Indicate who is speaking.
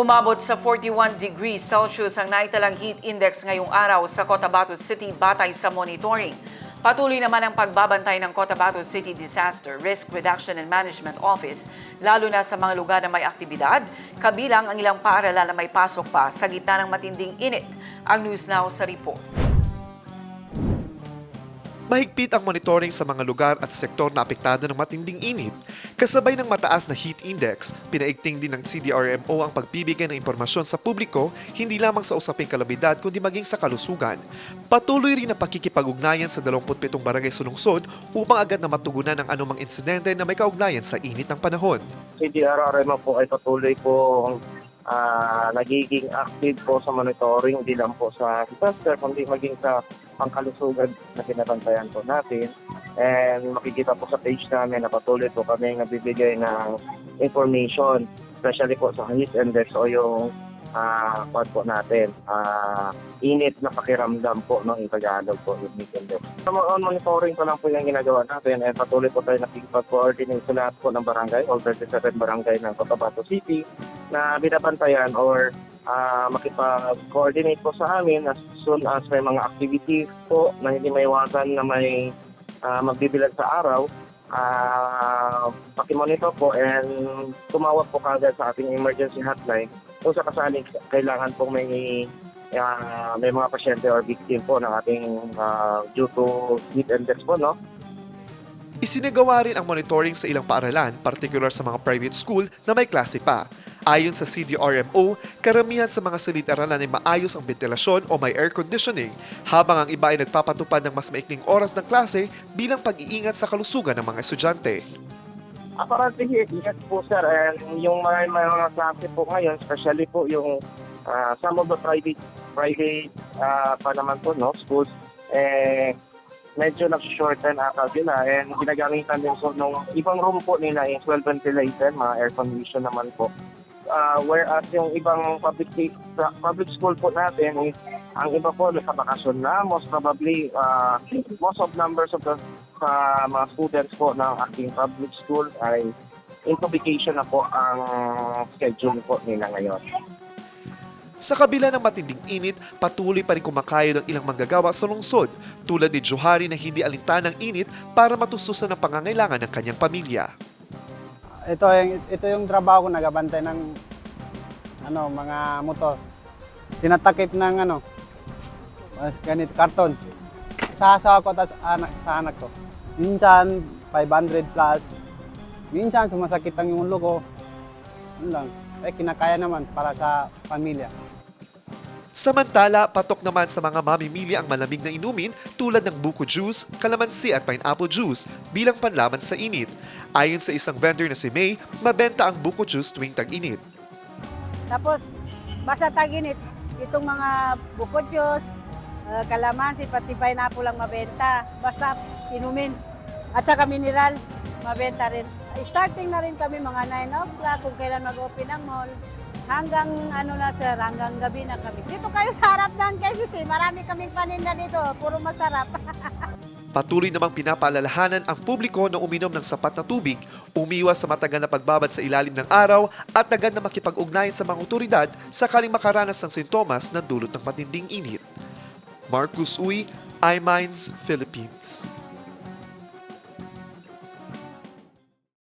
Speaker 1: Umabot sa 41 degrees Celsius ang naitalang heat index ngayong araw sa Cotabato City batay sa monitoring. Patuloy naman ang pagbabantay ng Cotabato City Disaster Risk Reduction and Management Office, lalo na sa mga lugar na may aktibidad, kabilang ang ilang paaralan na may pasok pa sa gitna ng matinding init. Ang News Now sa report.
Speaker 2: Mahigpit ang monitoring sa mga lugar at sektor na apektado ng matinding init. Kasabay ng mataas na heat index, pinaigting din ng CDRMO ang pagbibigay ng impormasyon sa publiko hindi lamang sa usaping kalamidad kundi maging sa kalusugan. Patuloy rin ang pakikipag-ugnayan sa 27 barangay sa lungsod upang agad na matugunan ang anumang insidente na may kaugnayan sa init ng panahon.
Speaker 3: CDRMO po ay patuloy po nagiging active po sa monitoring, hindi lang po sa disaster, kundi maging sa pangkalusugan na binabantayan po natin. And makikita po sa page namin na patuloy po kami nagbibigay ng information, especially po sa heat index o yung quad po natin. Init na pakiramdam po ng Tagalog po yung heat index. On monitoring pa lang po yung ginagawa natin and patuloy po tayo nakikipag-coordinate sa lahat po ng barangay, all 37 barangay ng Cotabato City na binabantayan or makipag-coordinate po sa amin as soon as may mga activities po na hindi maiwasan na may magbibilag sa araw. Pakimonitor po and tumawag po kagad sa ating emergency hotline kung sakasaling kailangan po may mga pasyente or victim po ng ating due to heat index po, no?
Speaker 2: Isinagawa rin ang monitoring sa ilang paaralan, partikular sa mga private school na may klase pa. Ayon sa CDRMO, karamihan sa mga silid-aralan ay maayos ang ventilasyon o may air conditioning, habang ang iba ay nagpapatupad ng mas maikling oras ng klase bilang pag-iingat sa kalusugan ng mga estudyante.
Speaker 3: Apparently, yes po sir, and yung mga klase po ngayon, especially po yung some of the private pa naman po, no, schools, medyo nag-shorten ata sila and ginagamitan din po nung ibang room po nila is well ventilated, mga air condition naman po. Whereas yung ibang public school po natin is ang iba po nakabakasyon na, most probably most of numbers of the mga students po ng ating public school ay into vacation na po ang schedule po nila ngayon.
Speaker 2: Sa kabila ng matinding init, patuloy pa rin kumakayod ang ilang manggagawa sa lungsod, tulad ni Johari na hindi alintan ng init para matustusan ang pangangailangan ng kanyang pamilya.
Speaker 4: Ito yung trabaho ko, nagabantay ng mga motor. Tinatakip ng ganito, karton. Sa asawa ko at sa anak ko. Minsan 500 plus. Minsan sumasakit ang yung ulo ko. Ano lang, kinakaya naman para sa pamilya.
Speaker 2: Samantala, patok naman sa mga mamimili ang malamig na inumin tulad ng buko juice, kalamansi at pineapple juice bilang panlaban sa init. Ayon sa isang vendor na si May, mabenta ang buko juice tuwing tag-init.
Speaker 5: Tapos, basta tag-init, itong mga buko juice, kalamansi, pati pineapple lang mabenta. Basta inumin. At saka mineral, mabenta rin. Starting na rin kami mga 9 o'clock kung kailan mag-open ang mall. Hanggang hanggang gabi na kami. Dito kayo sa harap ng KCC, marami kaming paninda dito, puro masarap.
Speaker 2: Patuloy namang pinapaalalahanan ang publiko na uminom ng sapat na tubig, umiwas sa matagal na pagbabad sa ilalim ng araw at agad na makipag-ugnayan sa mga otoridad sakaling makaranas ng sintomas na dulot ng matinding init. Marcus Uy, iMinds, Philippines.